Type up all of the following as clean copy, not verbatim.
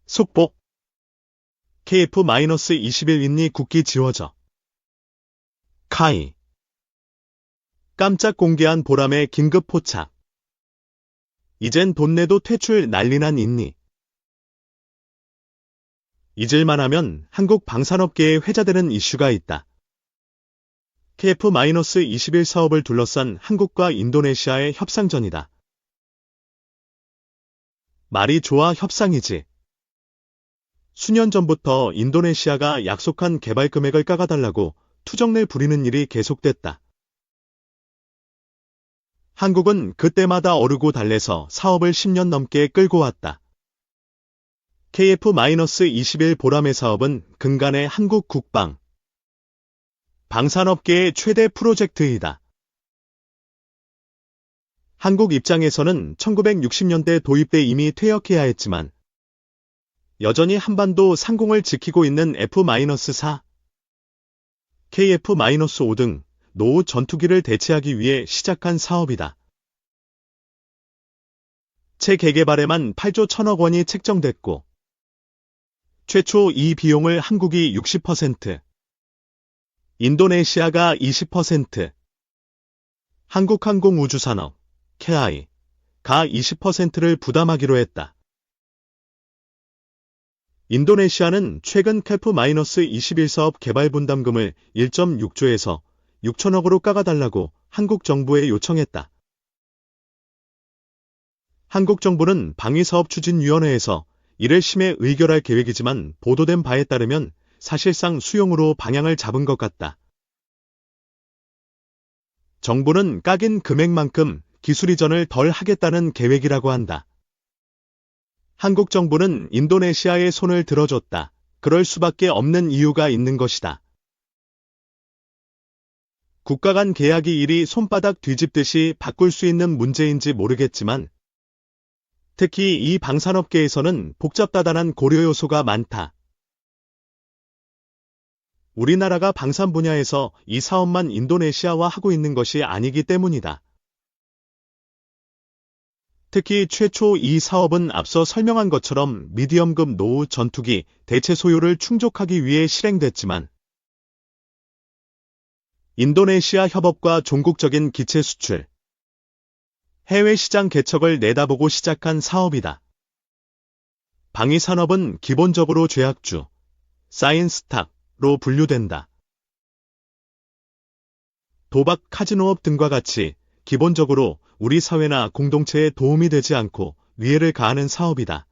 속보. KF-21 인니 국기 지워져. 카이. 깜짝 공개한 보람의 긴급 포착. 이젠 돈 내도 퇴출 난리난 인니. 잊을만 하면 한국 방산업계에 회자되는 이슈가 있다. KF-21 사업을 둘러싼 한국과 인도네시아의 협상전이다. 말이 좋아 협상이지. 수년 전부터 인도네시아가 약속한 개발 금액을 깎아달라고 투정을 부리는 일이 계속됐다. 한국은 그때마다 어르고 달래서 사업을 10년 넘게 끌고 왔다. KF-21 보람의 사업은 근간의 한국 국방, 방산업계의 최대 프로젝트이다. 한국 입장에서는 1960년대 도입 때 이미 퇴역해야 했지만 여전히 한반도 상공을 지키고 있는 F-4, KF-5 등 노후 전투기를 대체하기 위해 시작한 사업이다. 재개개발에만 8조 1천억 원이 책정됐고 최초 이 비용을 한국이 60%, 인도네시아가 20%, 한국항공우주산업, KAI가 20%를 부담하기로 했다. 인도네시아는 최근 KF-21 사업 개발 분담금을 1.6조에서 6천억으로 깎아달라고 한국 정부에 요청했다. 한국 정부는 방위사업추진위원회에서 이를 심해 의결할 계획이지만 보도된 바에 따르면 사실상 수용으로 방향을 잡은 것 같다. 정부는 깎인 금액만큼 기술 이전을 덜 하겠다는 계획이라고 한다. 한국 정부는 인도네시아의 손을 들어줬다. 그럴 수밖에 없는 이유가 있는 것이다. 국가 간 계약이 이리 손바닥 뒤집듯이 바꿀 수 있는 문제인지 모르겠지만 특히 이 방산업계에서는 복잡다단한 고려 요소가 많다. 우리나라가 방산 분야에서 이 사업만 인도네시아와 하고 있는 것이 아니기 때문이다. 특히 최초 이 사업은 앞서 설명한 것처럼 미디엄급 노후 전투기 대체 소요를 충족하기 위해 실행됐지만 인도네시아 협업과 종국적인 기체 수출, 해외 시장 개척을 내다보고 시작한 사업이다. 방위산업은 기본적으로 죄악주, 사인스탁로 분류된다. 도박, 카지노업 등과 같이 기본적으로 우리 사회나 공동체에 도움이 되지 않고 위해를 가하는 사업이다.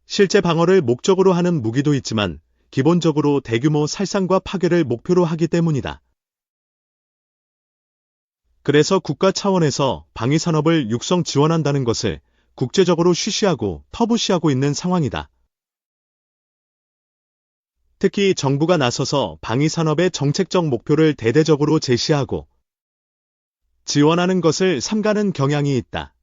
실제 방어를 목적으로 하는 무기도 있지만 기본적으로 대규모 살상과 파괴를 목표로 하기 때문이다. 그래서 국가 차원에서 방위산업을 육성 지원한다는 것을 국제적으로 쉬쉬하고 터부시하고 있는 상황이다. 특히 정부가 나서서 방위산업의 정책적 목표를 대대적으로 제시하고 지원하는 것을 삼가는 경향이 있다.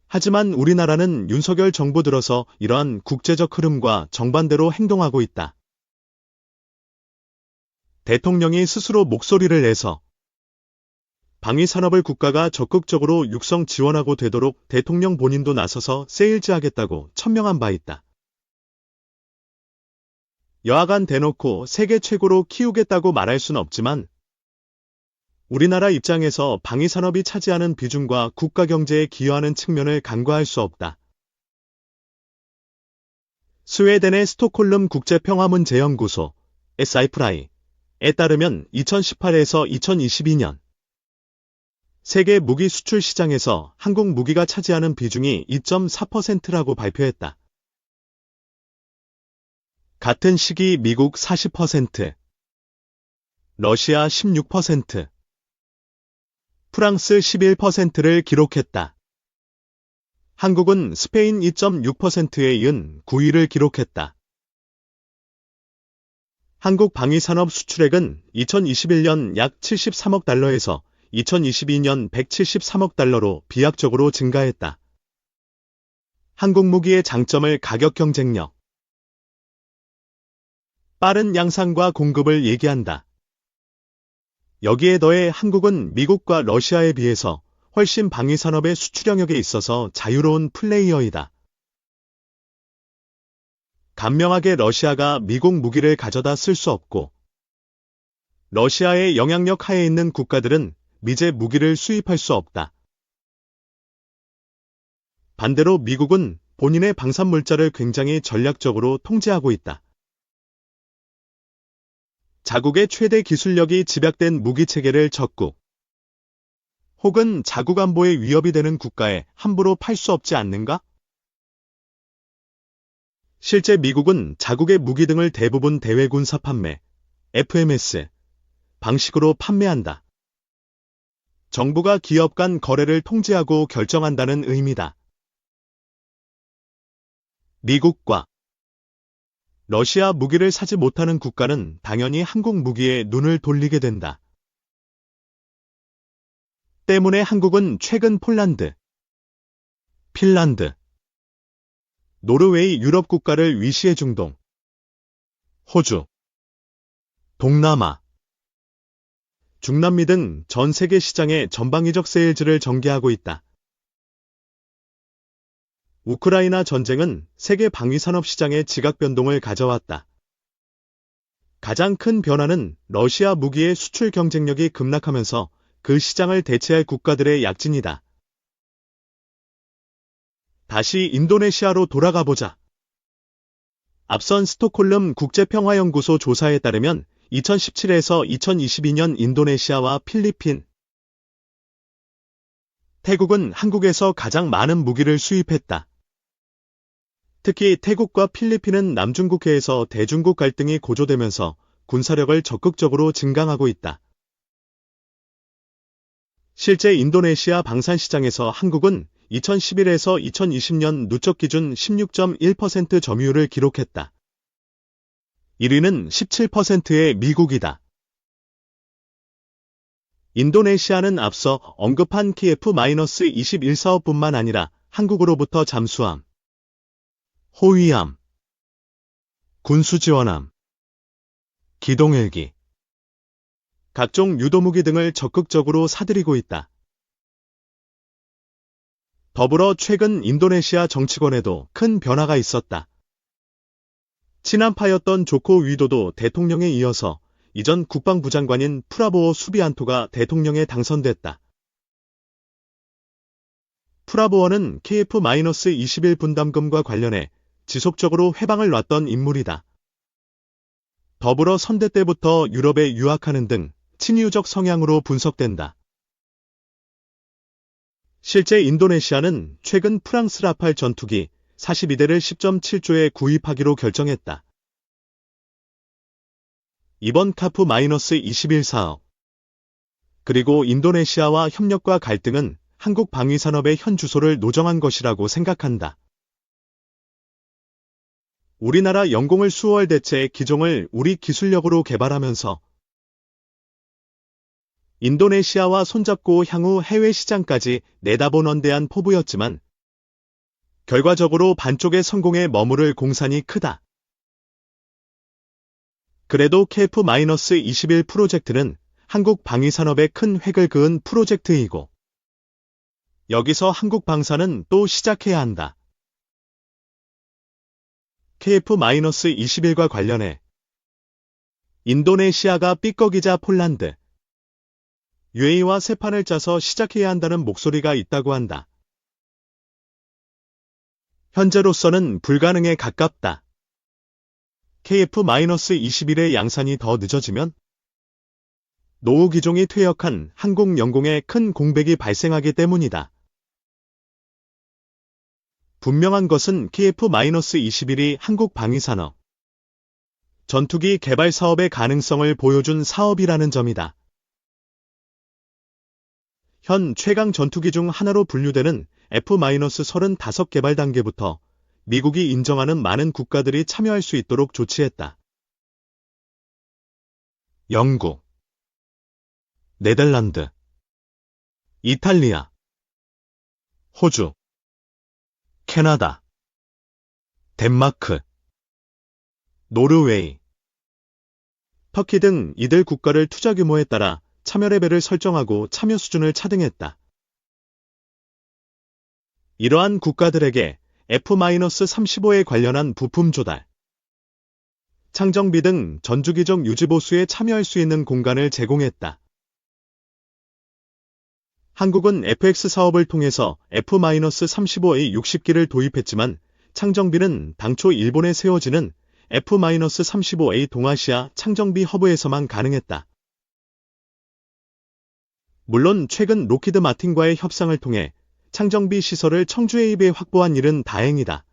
하지만 우리나라는 윤석열 정부 들어서 이러한 국제적 흐름과 정반대로 행동하고 있다. 대통령이 스스로 목소리를 내서 방위산업을 국가가 적극적으로 육성 지원하고 되도록 대통령 본인도 나서서 세일즈하겠다고 천명한 바 있다. 여하간 대놓고 세계 최고로 키우겠다고 말할 순 없지만 우리나라 입장에서 방위산업이 차지하는 비중과 국가 경제에 기여하는 측면을 간과할 수 없다. 스웨덴의 스톡홀름 국제평화문제연구소 SIPRI에 따르면 2018에서 2022년 세계 무기 수출 시장에서 한국 무기가 차지하는 비중이 2.4%라고 발표했다. 같은 시기 미국 40%, 러시아 16%, 프랑스 11%를 기록했다. 한국은 스페인 2.6%에 이은 9위를 기록했다. 한국 방위산업 수출액은 2021년 약 73억 달러에서 2022년 173억 달러로 비약적으로 증가했다. 한국 무기의 장점을 가격 경쟁력, 빠른 양산과 공급을 얘기한다. 여기에 더해 한국은 미국과 러시아에 비해서 훨씬 방위산업의 수출 영역에 있어서 자유로운 플레이어이다. 간명하게 러시아가 미국 무기를 가져다 쓸 수 없고, 러시아의 영향력 하에 있는 국가들은 미제 무기를 수입할 수 없다. 반대로 미국은 본인의 방산물자를 굉장히 전략적으로 통제하고 있다. 자국의 최대 기술력이 집약된 무기체계를 적국 혹은 자국 안보에 위협이 되는 국가에 함부로 팔 수 없지 않는가? 실제 미국은 자국의 무기 등을 대부분 대외 군사 판매, FMS 방식으로 판매한다. 정부가 기업 간 거래를 통제하고 결정한다는 의미다. 미국과 러시아 무기를 사지 못하는 국가는 당연히 한국 무기에 눈을 돌리게 된다. 때문에 한국은 최근 폴란드, 핀란드, 노르웨이 유럽 국가를 위시해 중동, 호주, 동남아, 중남미 등 전 세계 시장에 전방위적 세일즈를 전개하고 있다. 우크라이나 전쟁은 세계 방위산업 시장의 지각 변동을 가져왔다. 가장 큰 변화는 러시아 무기의 수출 경쟁력이 급락하면서 그 시장을 대체할 국가들의 약진이다. 다시 인도네시아로 돌아가 보자. 앞선 스톡홀름 국제평화연구소 조사에 따르면 2017에서 2022년 인도네시아와 필리핀, 태국은 한국에서 가장 많은 무기를 수입했다. 특히 태국과 필리핀은 남중국해에서 대중국 갈등이 고조되면서 군사력을 적극적으로 증강하고 있다. 실제 인도네시아 방산시장에서 한국은 2011에서 2020년 누적 기준 16.1% 점유율을 기록했다. 1위는 17%의 미국이다. 인도네시아는 앞서 언급한 KF-21 사업뿐만 아니라 한국으로부터 잠수함, 호위함, 군수지원함, 기동헬기, 각종 유도무기 등을 적극적으로 사들이고 있다. 더불어 최근 인도네시아 정치권에도 큰 변화가 있었다. 친한파였던 조코 위도도 대통령에 이어서 이전 국방부 장관인 프라보오 수비안토가 대통령에 당선됐다. 프라보어는 KF-21 분담금과 관련해 지속적으로 회방을 놨던 인물이다. 더불어 선대 때부터 유럽에 유학하는 등 친유적 성향으로 분석된다. 실제 인도네시아는 최근 프랑스 라팔 전투기 42대를 10.7조에 구입하기로 결정했다. 이번 KF-21 사업, 그리고 인도네시아와 협력과 갈등은 한국 방위산업의 현 주소를 노정한 것이라고 생각한다. 우리나라 영공을 수호할 대체 기종을 우리 기술력으로 개발하면서 인도네시아와 손잡고 향후 해외 시장까지 내다본 원대한 포부였지만 결과적으로 반쪽의 성공에 머무를 공산이 크다. 그래도 KF-21 프로젝트는 한국 방위산업에 큰 획을 그은 프로젝트이고 여기서 한국 방산은 또 시작해야 한다. KF-21과 관련해 인도네시아가 삐걱이자 폴란드, UAE와 새 판을 짜서 시작해야 한다는 목소리가 있다고 한다. 현재로서는 불가능에 가깝다. KF-21의 양산이 더 늦어지면 노후 기종이 퇴역한 한국 영공에 큰 공백이 발생하기 때문이다. 분명한 것은 KF-21이 한국 방위산업, 전투기 개발 사업의 가능성을 보여준 사업이라는 점이다. 현 최강 전투기 중 하나로 분류되는 F-35 개발 단계부터 미국이 인정하는 많은 국가들이 참여할 수 있도록 조치했다. 영국, 네덜란드, 이탈리아, 호주, 캐나다, 덴마크, 노르웨이, 터키 등 이들 국가를 투자 규모에 따라 참여 레벨을 설정하고 참여 수준을 차등했다. 이러한 국가들에게 F-35에 관련한 부품 조달, 창정비 등 전주기적 유지보수에 참여할 수 있는 공간을 제공했다. 한국은 FX 사업을 통해서 F-35A 60기를 도입했지만 창정비는 당초 일본에 세워지는 F-35A 동아시아 창정비 허브에서만 가능했다. 물론 최근 로키드 마틴과의 협상을 통해 창정비 시설을 청주에 입에 확보한 일은 다행이다.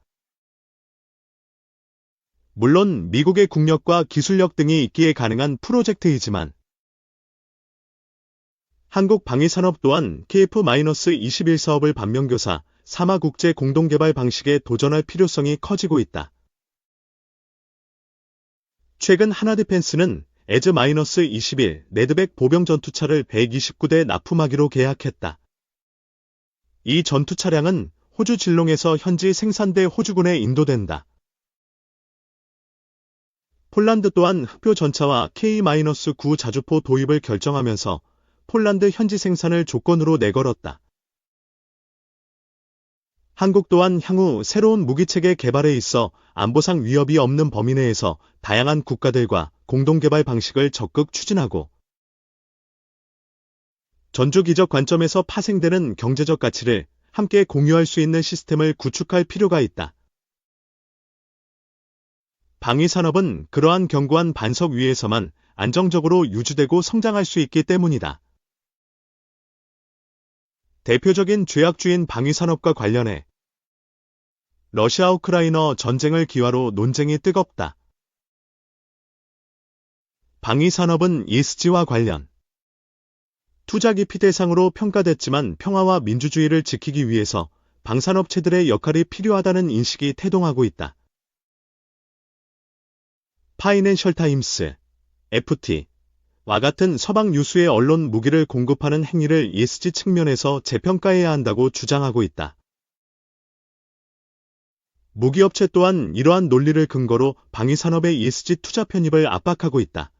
물론 미국의 국력과 기술력 등이 있기에 가능한 프로젝트이지만 한국 방위산업 또한 KF-21 사업을 반면교사 삼하국제 공동개발 방식에 도전할 필요성이 커지고 있다. 최근 하나디펜스는 에즈-21 레드백 보병 전투차를 129대 납품하기로 계약했다. 이 전투 차량은 호주 질롱에서 현지 생산돼 호주군에 인도된다. 폴란드 또한 흑표 전차와 K-9 자주포 도입을 결정하면서 폴란드 현지 생산을 조건으로 내걸었다. 한국 또한 향후 새로운 무기체계 개발에 있어 안보상 위협이 없는 범위 내에서 다양한 국가들과 공동개발 방식을 적극 추진하고 전주기적 관점에서 파생되는 경제적 가치를 함께 공유할 수 있는 시스템을 구축할 필요가 있다. 방위산업은 그러한 견고한 반석 위에서만 안정적으로 유지되고 성장할 수 있기 때문이다. 대표적인 죄악주인 방위산업과 관련해 러시아-우크라이나 전쟁을 기화로 논쟁이 뜨겁다. 방위산업은 ESG와 관련 투자 기피 대상으로 평가됐지만 평화와 민주주의를 지키기 위해서 방산업체들의 역할이 필요하다는 인식이 태동하고 있다. 파이낸셜 타임스, FT와 같은 서방 유수의 언론 무기를 공급하는 행위를 ESG 측면에서 재평가해야 한다고 주장하고 있다. 무기업체 또한 이러한 논리를 근거로 방위산업의 ESG 투자 편입을 압박하고 있다.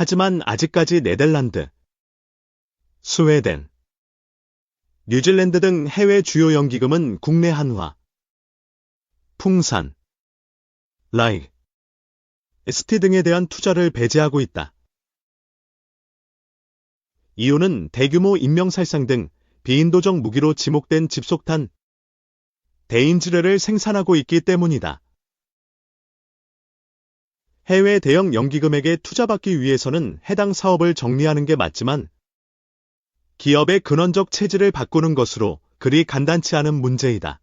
하지만 아직까지 네덜란드, 스웨덴, 뉴질랜드 등 해외 주요 연기금은 국내 한화, 풍산, 라이, ST 등에 대한 투자를 배제하고 있다. 이유는 대규모 인명살상 등 비인도적 무기로 지목된 집속탄, 대인지뢰를 생산하고 있기 때문이다. 해외 대형 연기금에게 투자받기 위해서는 해당 사업을 정리하는 게 맞지만 기업의 근원적 체질을 바꾸는 것으로 그리 간단치 않은 문제이다.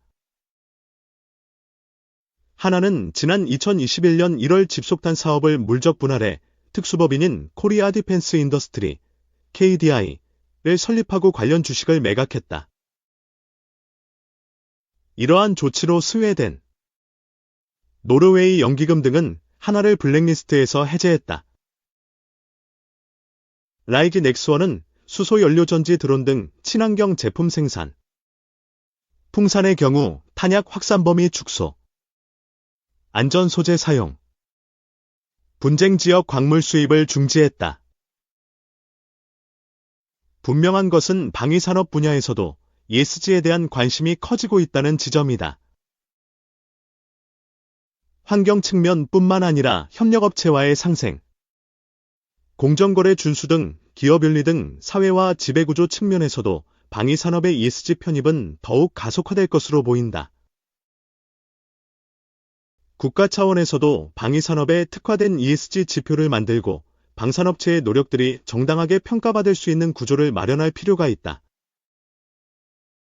하나는 지난 2021년 1월 집속탄 사업을 물적 분할해 특수법인인 코리아 디펜스 인더스트리, KDI를 설립하고 관련 주식을 매각했다. 이러한 조치로 스웨덴, 노르웨이 연기금 등은 하나를 블랙리스트에서 해제했다. 라이기 넥스원은 수소연료전지 드론 등 친환경 제품 생산, 풍산의 경우 탄약 확산 범위 축소, 안전 소재 사용, 분쟁 지역 광물 수입을 중지했다. 분명한 것은 방위산업 분야에서도 ESG에 대한 관심이 커지고 있다는 지점이다. 환경 측면뿐만 아니라 협력업체와의 상생, 공정거래 준수 등 기업윤리 등 사회와 지배구조 측면에서도 방위산업의 ESG 편입은 더욱 가속화될 것으로 보인다. 국가 차원에서도 방위산업에 특화된 ESG 지표를 만들고 방산업체의 노력들이 정당하게 평가받을 수 있는 구조를 마련할 필요가 있다.